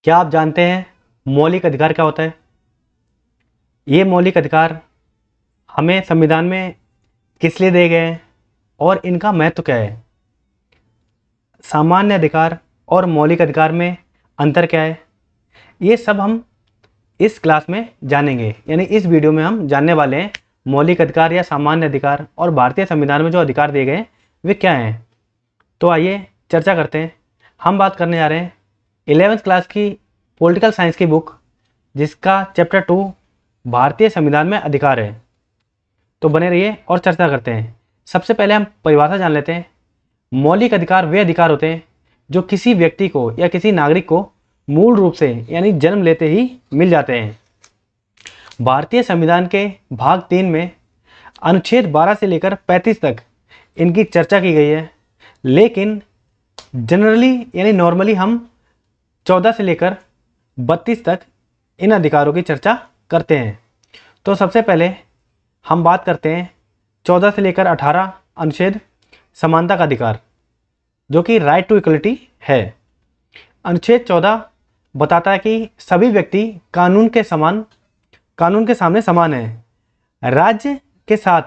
क्या आप जानते हैं मौलिक अधिकार क्या होता है? ये मौलिक अधिकार हमें संविधान में किस लिए दिए गए हैं और इनका महत्व क्या है? सामान्य अधिकार और मौलिक अधिकार में अंतर क्या है? ये सब हम इस क्लास में जानेंगे। यानी इस वीडियो में हम जानने वाले हैं मौलिक अधिकार या सामान्य अधिकार और भारतीय संविधान में जो अधिकार दिए गए हैं वे क्या हैं। तो आइए चर्चा करते हैं। हम बात करने जा रहे हैं 11th क्लास की पॉलिटिकल साइंस की बुक, जिसका चैप्टर 2 भारतीय संविधान में अधिकार है। तो बने रहिए और चर्चा करते हैं। सबसे पहले हम परिभाषा जान लेते हैं। मौलिक अधिकार वे अधिकार होते हैं जो किसी व्यक्ति को या किसी नागरिक को मूल रूप से यानी जन्म लेते ही मिल जाते हैं। भारतीय संविधान के भाग 3 में अनुच्छेद 12 से लेकर 35 तक इनकी चर्चा की गई है, लेकिन जनरली यानी नॉर्मली हम 14 से लेकर 32 तक इन अधिकारों की चर्चा करते हैं। तो सबसे पहले हम बात करते हैं 14 से लेकर 18 अनुच्छेद समानता का अधिकार, जो कि राइट टू इक्वलिटी है। अनुच्छेद 14 बताता है कि सभी व्यक्ति कानून के सामने समान है। राज्य के साथ,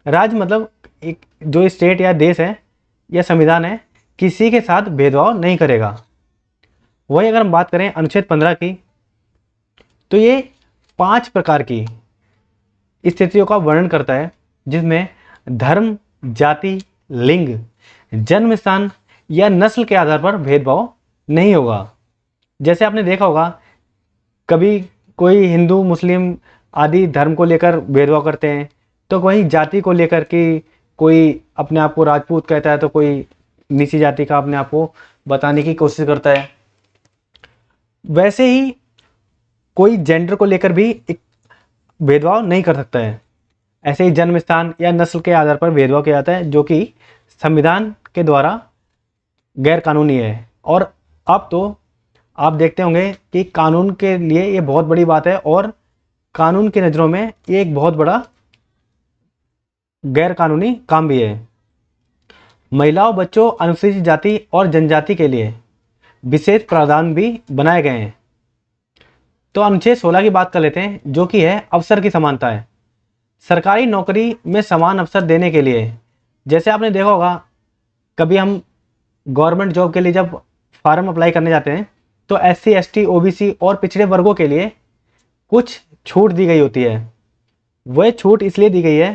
राज्य मतलब एक जो स्टेट या देश है या संविधान है, किसी के साथ भेदभाव नहीं करेगा। वही अगर हम बात करें अनुच्छेद 15 की, तो ये 5 प्रकार की स्थितियों का वर्णन करता है, जिसमें धर्म, जाति, लिंग, जन्म स्थान या नस्ल के आधार पर भेदभाव नहीं होगा। जैसे आपने देखा होगा कभी कोई हिंदू मुस्लिम आदि धर्म को लेकर भेदभाव करते हैं, तो वहीं जाति को लेकर कि कोई अपने आप को राजपूत कहता है तो कोई नीची जाति का अपने आप को बताने की कोशिश करता है। वैसे ही कोई जेंडर को लेकर भी एक भेदभाव नहीं कर सकता है। ऐसे ही जन्म स्थान या नस्ल के आधार पर भेदभाव किया जाता है, जो कि संविधान के द्वारा गैर कानूनी है। और अब तो आप देखते होंगे कि कानून के लिए ये बहुत बड़ी बात है और कानून की नज़रों में ये एक बहुत बड़ा गैर कानूनी काम भी है। महिलाओं, बच्चों, अनुसूचित जाति और जनजाति के लिए विशेष प्रावधान भी बनाए गए हैं। तो अनुच्छेद 16 की बात कर लेते हैं, जो कि है अवसर की समानता है। सरकारी नौकरी में समान अवसर देने के लिए, जैसे आपने देखा होगा कभी हम गवर्नमेंट जॉब के लिए जब फॉर्म अप्लाई करने जाते हैं तो SC, ST, OBC और पिछड़े वर्गों के लिए कुछ छूट दी गई होती है। वह छूट इसलिए दी गई है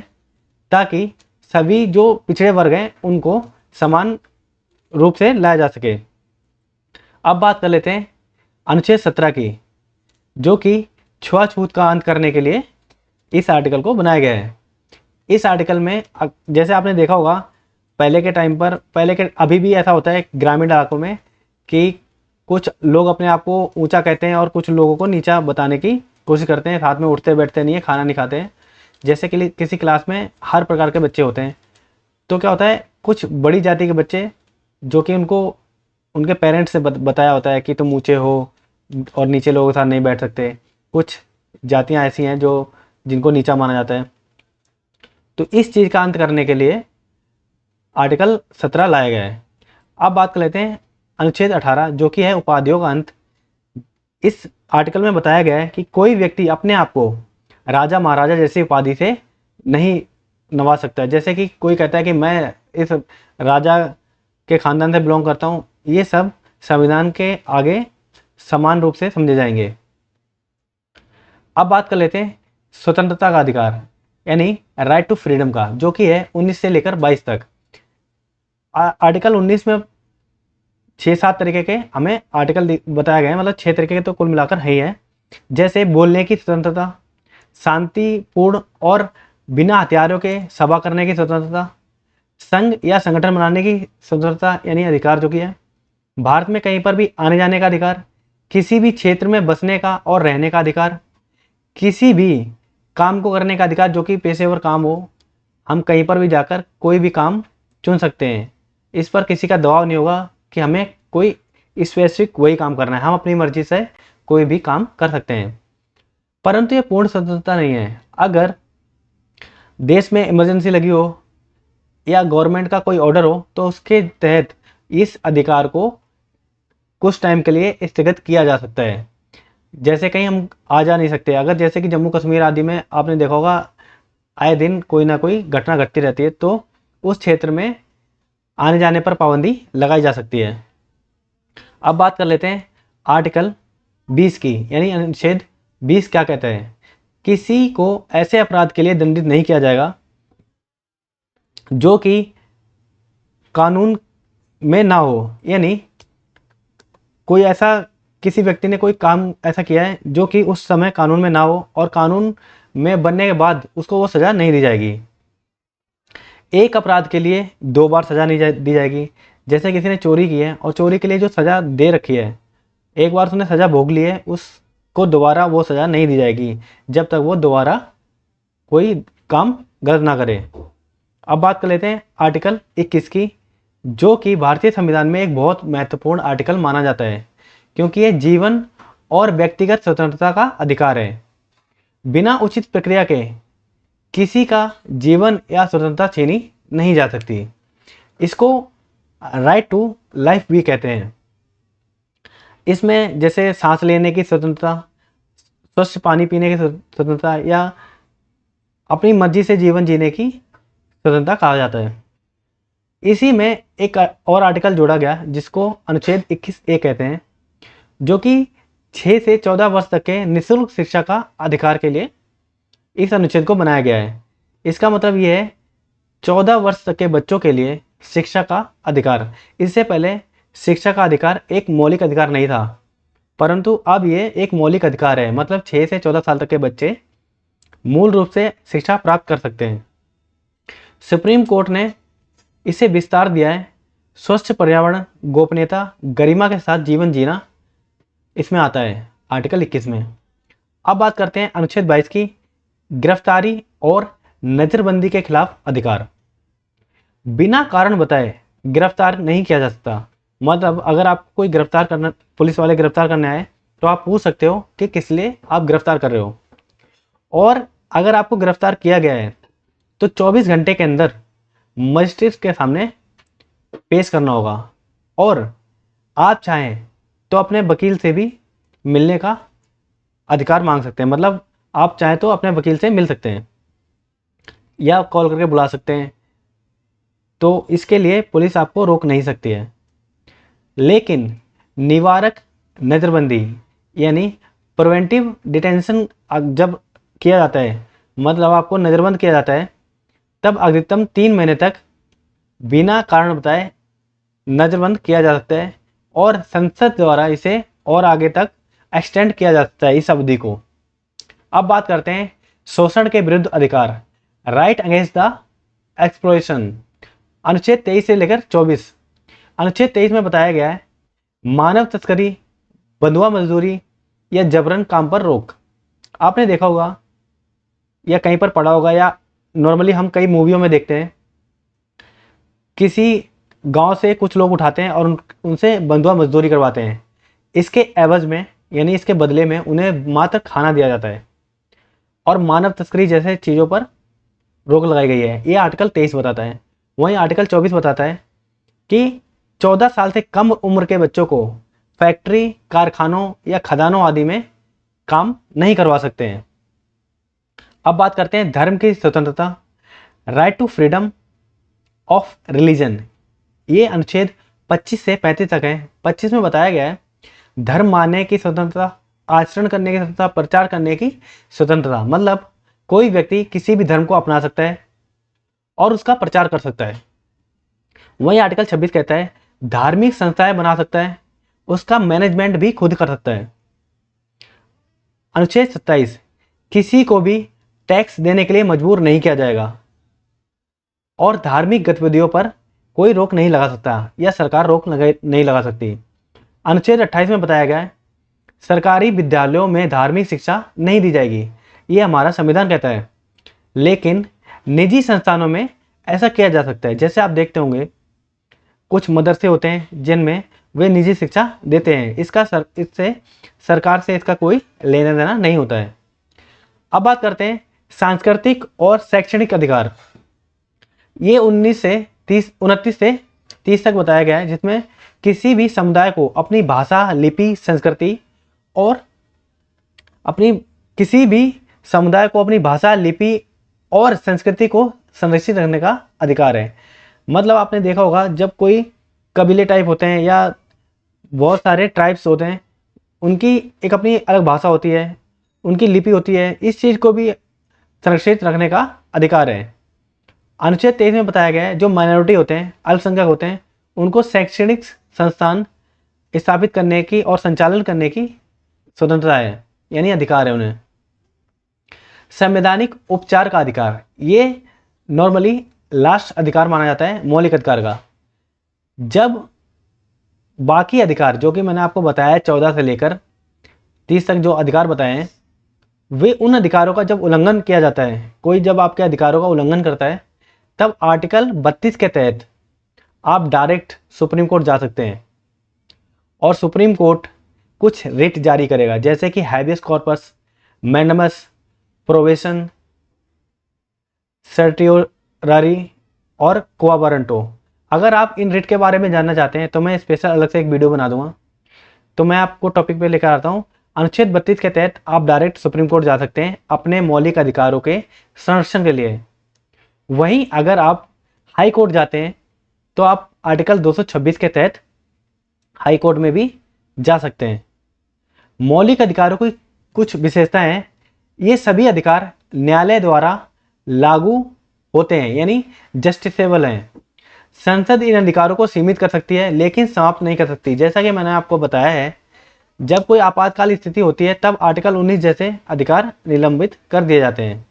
ताकि सभी जो पिछड़े वर्ग हैं उनको समान रूप से लाया जा सके। अब बात कर लेते हैं अनुच्छेद 17 की, जो कि छुआछूत का अंत करने के लिए इस आर्टिकल को बनाया गया है। इस आर्टिकल में जैसे आपने देखा होगा पहले के टाइम पर, अभी भी ऐसा होता है ग्रामीण इलाकों में कि कुछ लोग अपने आप को ऊंचा कहते हैं और कुछ लोगों को नीचा बताने की कोशिश करते हैं। साथ में उठते बैठते नहीं है, खाना नहीं खाते हैं। जैसे कि किसी क्लास में हर प्रकार के बच्चे होते हैं, तो क्या होता है कुछ बड़ी जाति के बच्चे जो कि उनको उनके पेरेंट्स से बताया होता है कि तुम ऊंचे हो और नीचे लोगों के साथ नहीं बैठ सकते। कुछ जातियां ऐसी हैं जो जिनको नीचा माना जाता है। तो इस चीज़ का अंत करने के लिए आर्टिकल 17 लाया गया है। अब बात कर लेते हैं अनुच्छेद 18, जो कि है उपाधियों का अंत। इस आर्टिकल में बताया गया है कि कोई व्यक्ति अपने आप को राजा महाराजा जैसी उपाधि से नहीं नवाज सकता है। जैसे कि कोई कहता है कि मैं इस राजा के खानदान से बिलोंग करता हूँ, ये सब संविधान के आगे समान रूप से समझे जाएंगे। अब बात कर लेते हैं स्वतंत्रता का अधिकार यानी राइट टू फ्रीडम का, जो कि है 19 से लेकर 22 तक। आर्टिकल 19 में 6-7 तरीके के हमें आर्टिकल बताया गया है, मतलब 6 तरीके के तो कुल मिलाकर है ही है। जैसे बोलने की स्वतंत्रता, शांतिपूर्ण और बिना हथियारों के सभा करने की स्वतंत्रता, संघ या संगठन बनाने की स्वतंत्रता यानी अधिकार जो कि है, भारत में कहीं पर भी आने जाने का अधिकार, किसी भी क्षेत्र में बसने का और रहने का अधिकार, किसी भी काम को करने का अधिकार जो कि पेशेवर काम हो, हम कहीं पर भी जाकर कोई भी काम चुन सकते हैं। इस पर किसी का दबाव नहीं होगा कि हमें कोई स्पेसिफिक वही काम करना है, हम अपनी मर्जी से कोई भी काम कर सकते हैं। परंतु ये पूर्ण स्वतंत्रता नहीं है। अगर देश में इमरजेंसी लगी हो या गवर्नमेंट का कोई ऑर्डर हो तो उसके तहत इस अधिकार को कुछ टाइम के लिए स्थगित किया जा सकता है। जैसे कहीं हम आ जा नहीं सकते, अगर जैसे कि जम्मू कश्मीर आदि में आपने देखा होगा आए दिन कोई ना कोई घटना घटती रहती है, तो उस क्षेत्र में आने जाने पर पाबंदी लगाई जा सकती है। अब बात कर लेते हैं आर्टिकल 20 की, यानी अनुच्छेद 20 क्या कहता है। किसी को ऐसे अपराध के लिए दंडित नहीं किया जाएगा जो कि कानून में ना हो, यानी कोई ऐसा किसी व्यक्ति ने कोई काम ऐसा किया है जो कि उस समय कानून में ना हो और कानून में बनने के बाद उसको वो सज़ा नहीं दी जाएगी। एक अपराध के लिए 2 बार सज़ा नहीं दी जाएगी। जैसे किसी ने चोरी की है और चोरी के लिए जो सज़ा दे रखी है, एक बार उसने सज़ा भोग ली है, उसको दोबारा वो सज़ा नहीं दी जाएगी जब तक वो दोबारा कोई काम गलत ना करे। अब बात कर लेते हैं आर्टिकल 21 की, जो कि भारतीय संविधान में एक बहुत महत्वपूर्ण आर्टिकल माना जाता है, क्योंकि ये जीवन और व्यक्तिगत स्वतंत्रता का अधिकार है। बिना उचित प्रक्रिया के किसी का जीवन या स्वतंत्रता छीनी नहीं जा सकती। इसको राइट टू लाइफ भी कहते हैं। इसमें जैसे सांस लेने की स्वतंत्रता, स्वच्छ पानी पीने की स्वतंत्रता या अपनी मर्जी से जीवन जीने की स्वतंत्रता कहा जाता है। इसी में एक और आर्टिकल जोड़ा गया जिसको अनुच्छेद 21A कहते हैं, जो कि 6 से 14 वर्ष तक के निःशुल्क शिक्षा का अधिकार के लिए इस अनुच्छेद को बनाया गया है। इसका मतलब ये है 14 वर्ष तक के बच्चों के लिए शिक्षा का अधिकार। इससे पहले शिक्षा का अधिकार एक मौलिक अधिकार नहीं था, परंतु अब ये एक मौलिक अधिकार है। मतलब 6 से 14 साल तक के बच्चे मूल रूप से शिक्षा प्राप्त कर सकते हैं। सुप्रीम कोर्ट ने इसे विस्तार दिया है। स्वच्छ पर्यावरण, गोपनीयता, गरिमा के साथ जीवन जीना इसमें आता है आर्टिकल 21 में। अब बात करते हैं अनुच्छेद 22 की, गिरफ्तारी और नजरबंदी के खिलाफ अधिकार। बिना कारण बताए गिरफ्तार नहीं किया जा सकता। मतलब अगर आपको कोई गिरफ्तार करना, पुलिस वाले गिरफ्तार करने आए, तो आप पूछ सकते हो कि किस लिए आप गिरफ्तार कर रहे हो, और अगर आपको गिरफ्तार किया गया है तो 24 घंटे के अंदर मजिस्ट्रेट के सामने पेश करना होगा, और आप चाहें तो अपने वकील से भी मिलने का अधिकार मांग सकते हैं। मतलब आप चाहें तो अपने वकील से मिल सकते हैं या कॉल करके बुला सकते हैं, तो इसके लिए पुलिस आपको रोक नहीं सकती है। लेकिन निवारक नज़रबंदी यानी प्रिवेंटिव डिटेंशन जब किया जाता है, मतलब आपको नज़रबंद किया जाता है, तब अधिकतम 3 महीने तक बिना कारण बताए नज़रबंद किया जा सकता है, और संसद द्वारा इसे और आगे तक एक्सटेंड किया जा सकता है इस अवधि को। अब बात करते हैं शोषण के विरुद्ध अधिकार, राइट अगेंस्ट द एक्सप्लॉयटेशन, अनुच्छेद 23 से लेकर 24। अनुच्छेद 23 में बताया गया है मानव तस्करी, बंधुआ मजदूरी या जबरन काम पर रोक। आपने देखा होगा या कहीं पर पढ़ा होगा, या नॉर्मली हम कई मूवियों में देखते हैं, किसी गांव से कुछ लोग उठाते हैं और उनसे बंधुआ मजदूरी करवाते हैं। इसके एवज में, यानी इसके बदले में उन्हें मात्र खाना दिया जाता है, और मानव तस्करी जैसे चीज़ों पर रोक लगाई गई है। ये आर्टिकल 23 बताता है। वहीं आर्टिकल 24 बताता है कि 14 साल से कम उम्र के बच्चों को फैक्ट्री, कारखानों या खदानों आदि में काम नहीं करवा सकते हैं। अब बात करते हैं धर्म की स्वतंत्रता, right to freedom of religion. ये अनुच्छेद 25 से 35 तक है। 25 में बताया गया है धर्म मानने की स्वतंत्रता, आचरण करने की स्वतंत्रता, प्रचार करने की स्वतंत्रता। मतलब कोई व्यक्ति किसी भी धर्म को अपना सकता है और उसका प्रचार कर सकता है। वहीं आर्टिकल 26 कहता है धार्मिक संस्थाएं बना सकता है, उसका मैनेजमेंट भी खुद कर सकता है। अनुच्छेद 27 किसी को भी टैक्स देने के लिए मजबूर नहीं किया जाएगा, और धार्मिक गतिविधियों पर कोई रोक नहीं लगा सकता या सरकार रोक नहीं लगा सकती। अनुच्छेद 28 में बताया गया है सरकारी विद्यालयों में धार्मिक शिक्षा नहीं दी जाएगी, ये हमारा संविधान कहता है। लेकिन निजी संस्थानों में ऐसा किया जा सकता है। जैसे आप देखते होंगे कुछ मदरसे होते हैं जिनमें वे निजी शिक्षा देते हैं, इससे सरकार से इसका कोई लेना देना नहीं होता है। अब बात करते हैं सांस्कृतिक और शैक्षणिक अधिकार। ये 29 से 30 तक बताया गया है, जिसमें किसी भी समुदाय को अपनी भाषा, लिपि, संस्कृति और अपनी किसी भी समुदाय को अपनी भाषा, लिपि और संस्कृति को संरक्षित रखने का अधिकार है। मतलब आपने देखा होगा जब कोई कबीले टाइप होते हैं या बहुत सारे ट्राइब्स होते हैं, उनकी एक अपनी अलग भाषा होती है, उनकी लिपि होती है, इस चीज़ को भी संरक्षित रखने का अधिकार है। अनुच्छेद 23 में बताया गया है जो माइनॉरिटी होते हैं, अल्पसंख्यक होते हैं, उनको शैक्षणिक संस्थान स्थापित करने की और संचालन करने की स्वतंत्रता है, यानी अधिकार है उन्हें। संवैधानिक उपचार का अधिकार, ये नॉर्मली लास्ट अधिकार माना जाता है मौलिक अधिकार का। जब बाकी अधिकार जो कि मैंने आपको बताया 14 से लेकर 30 तक जो अधिकार बताए हैं, वे उन अधिकारों का जब उल्लंघन किया जाता है, कोई जब आपके अधिकारों का उल्लंघन करता है, तब आर्टिकल 32 के तहत आप डायरेक्ट सुप्रीम कोर्ट जा सकते हैं और सुप्रीम कोर्ट कुछ रिट जारी करेगा, जैसे कि habeas corpus, mandamus, probation, certiorari और क्वा वारंटो। अगर आप इन रिट के बारे में जानना चाहते हैं तो मैं स्पेशल अलग से एक वीडियो बना दूंगा। तो मैं आपको टॉपिक पे लेकर आता हूँ। अनुच्छेद 32 के तहत आप डायरेक्ट सुप्रीम कोर्ट जा सकते हैं अपने मौलिक अधिकारों के संरक्षण के लिए। वहीं अगर आप हाई कोर्ट जाते हैं तो आप आर्टिकल 226 के तहत हाई कोर्ट में भी जा सकते हैं। मौलिक अधिकारों की कुछ विशेषताएं हैं। ये सभी अधिकार न्यायालय द्वारा लागू होते हैं, यानी जस्टिसेबल हैं। संसद इन अधिकारों को सीमित कर सकती है लेकिन समाप्त नहीं कर सकती। जैसा कि मैंने आपको बताया है, जब कोई आपातकाल स्थिति होती है तब आर्टिकल 19 जैसे अधिकार निलंबित कर दिए जाते हैं।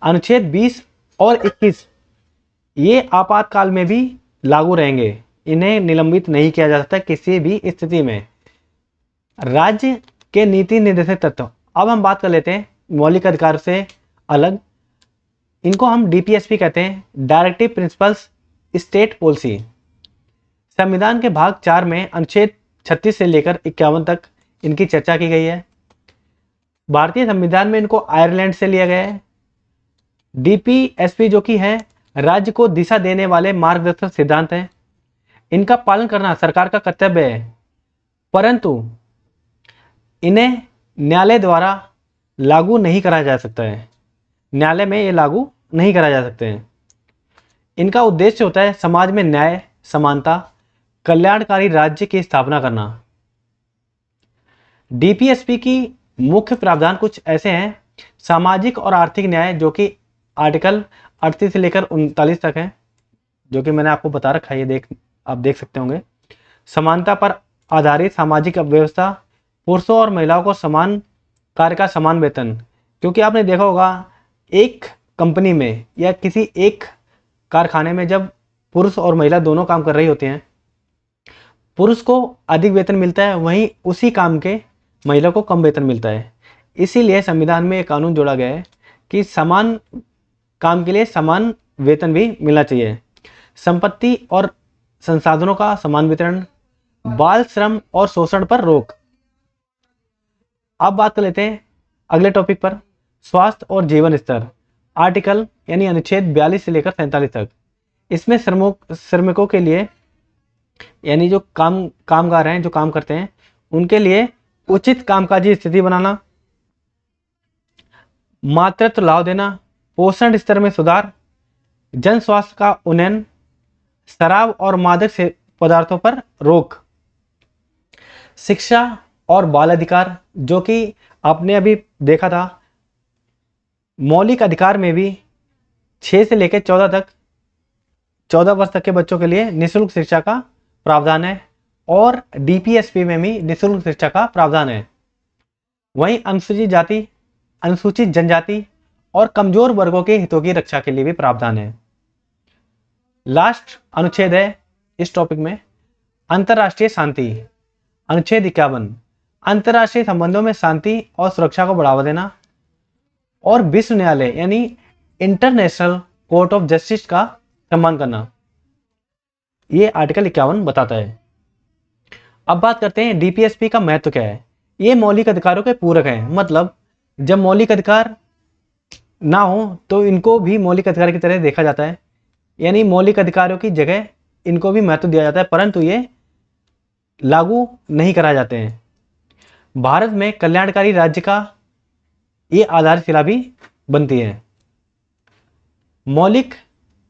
अनुच्छेद 20 और 21 ये आपातकाल में भी लागू रहेंगे, इन्हें निलंबित नहीं किया जा सकता किसी भी स्थिति में। राज्य के नीति निर्देशक तत्व, अब हम बात कर लेते हैं मौलिक अधिकार से अलग। इनको हम डीपीएसपी कहते हैं, डायरेक्टिव प्रिंसिपल्स स्टेट पॉलिसी। संविधान के भाग 4 में अनुच्छेद 36 से लेकर 51 तक इनकी चर्चा की गई है। भारतीय संविधान में इनको आयरलैंड से लिया गया है। डीपीएसपी जो कि है राज्य को दिशा देने वाले मार्गदर्शक सिद्धांत हैं। इनका पालन करना सरकार का कर्तव्य है, परंतु इन्हें न्यायालय द्वारा लागू नहीं करा जा सकता है। न्यायालय में ये लागू नहीं करा जा सकते हैं। इनका उद्देश्य होता है समाज में न्याय, समानता, कल्याणकारी राज्य की स्थापना करना। डीपीएसपी की मुख्य प्रावधान कुछ ऐसे हैं। सामाजिक और आर्थिक न्याय जो कि आर्टिकल 38 से लेकर 39 तक है, जो कि मैंने आपको बता रखा है, ये आप देख सकते होंगे। समानता पर आधारित सामाजिक व्यवस्था, पुरुषों और महिलाओं को समान कार्य का समान वेतन। क्योंकि आपने देखा होगा एक कंपनी में या किसी एक कारखाने में जब पुरुष और महिला दोनों काम कर रही होती हैं, पुरुष को अधिक वेतन मिलता है, वहीं उसी काम के महिला को कम वेतन मिलता है। इसीलिए संविधान में एक कानून जोड़ा गया है कि समान काम के लिए समान वेतन भी मिलना चाहिए। संपत्ति और संसाधनों का समान वितरण, बाल श्रम और शोषण पर रोक। अब बात कर लेते हैं अगले टॉपिक पर, स्वास्थ्य और जीवन स्तर। आर्टिकल यानी अनुच्छेद 42 से लेकर 47 तक। इसमें श्रमिकों के लिए, यानी जो कामगार हैं, जो काम करते हैं, उनके लिए उचित कामकाजी स्थिति बनाना, मातृत्व लाभ देना, पोषण स्तर में सुधार, जन स्वास्थ्य का उन्नयन, शराब और मादक से पदार्थों पर रोक, शिक्षा और बाल अधिकार, जो कि आपने अभी देखा था मौलिक अधिकार में भी 6 से लेकर 14 वर्ष तक के बच्चों के लिए निःशुल्क शिक्षा का प्रावधान है और डीपीएसपी में भी निःशुल्क शिक्षा का प्रावधान है। वहीं अनुसूचित जाति, अनुसूचित जनजाति और कमजोर वर्गों के हितों की रक्षा के लिए भी प्रावधान है। लास्ट अनुच्छेद है इस टॉपिक में, अंतरराष्ट्रीय शांति। अनुच्छेद 51, अंतरराष्ट्रीय संबंधों में शांति और सुरक्षा को बढ़ावा देना और विश्व न्यायालय यानी इंटरनेशनल कोर्ट ऑफ जस्टिस का सम्मान करना, ये आर्टिकल 51 बताता है। अब बात करते हैं डीपीएसपी का महत्व क्या है। ये मौलिक अधिकारों के पूरक हैं, मतलब जब मौलिक अधिकार ना हो तो इनको भी मौलिक अधिकार की तरह देखा जाता है, यानी मौलिक अधिकारों की जगह इनको भी महत्व दिया जाता है, परंतु ये लागू नहीं कराए जाते हैं। भारत में कल्याणकारी राज्य का ये आधारशिला भी बनती है। मौलिक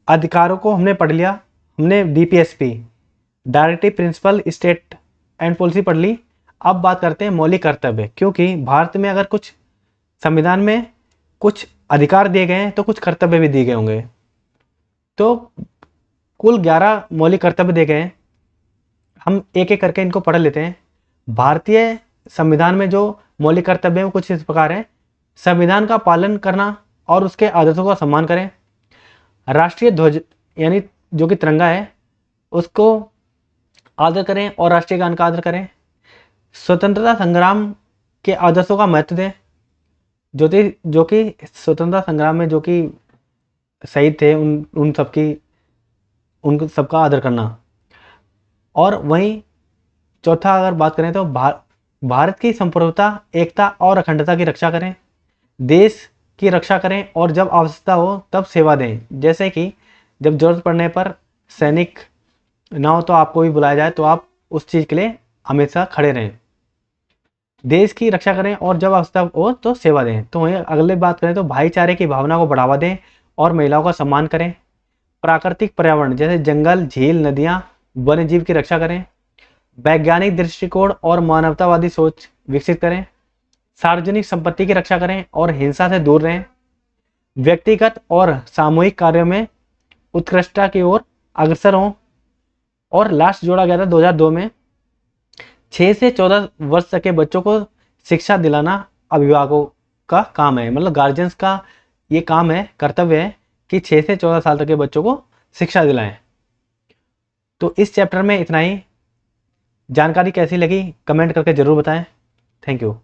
अधिकारों को हमने पढ़ लिया, हमने DPSP directive principle state and policy पढ़ ली। अब बात करते हैं मौलिक कर्तव्य, क्योंकि भारत में अगर कुछ संविधान में कुछ अधिकार दिए गए हैं तो कुछ कर्तव्य भी दिए गए होंगे। तो कुल 11 मौलिक कर्तव्य दिए गए हैं। हम एक एक करके इनको पढ़ लेते हैं। भारतीय संविधान में जो मौलिक कर्तव्य हैं वो कुछ इस प्रकार हैं। संविधान का पालन करना और उसके आदर्शों का सम्मान करें। राष्ट्रीय ध्वज यानी जो कि तिरंगा है उसको आदर करें और राष्ट्रीय गान का आदर करें। स्वतंत्रता संग्राम के आदर्शों का महत्व दें। जो कि स्वतंत्रता संग्राम में जो कि शहीद थे उन सबका आदर करना। और वहीं चौथा अगर बात करें तो भारत की संप्रभुता, एकता और अखंडता की रक्षा करें। देश की रक्षा करें और जब आवश्यकता हो तब सेवा दें। जैसे कि जब जरूरत पड़ने पर सैनिक ना हो तो आपको भी बुलाया जाए तो आप उस चीज़ के लिए हमेशा खड़े रहें। देश की रक्षा करें और जब आवश्यकता हो तो सेवा दें। तो वहीं अगले बात करें तो भाईचारे की भावना को बढ़ावा दें और महिलाओं का सम्मान करें। प्राकृतिक पर्यावरण जैसे जंगल, झील, नदियाँ, वन्य जीव की रक्षा करें। वैज्ञानिक दृष्टिकोण और मानवतावादी सोच विकसित करें। सार्वजनिक संपत्ति की रक्षा करें और हिंसा से दूर रहें। व्यक्तिगत और सामूहिक कार्यों में उत्कृष्टता की ओर अग्रसर हों। और लास्ट जोड़ा गया था 2002 में, 6 से 14 वर्ष तक के बच्चों को शिक्षा दिलाना अभिभावकों का काम है। मतलब गार्जियंस का ये काम है, कर्तव्य है कि 6 से 14 साल तक के बच्चों को शिक्षा दिलाएं। तो इस चैप्टर में इतना ही। जानकारी कैसी लगी कमेंट करके ज़रूर बताएं। Thank you.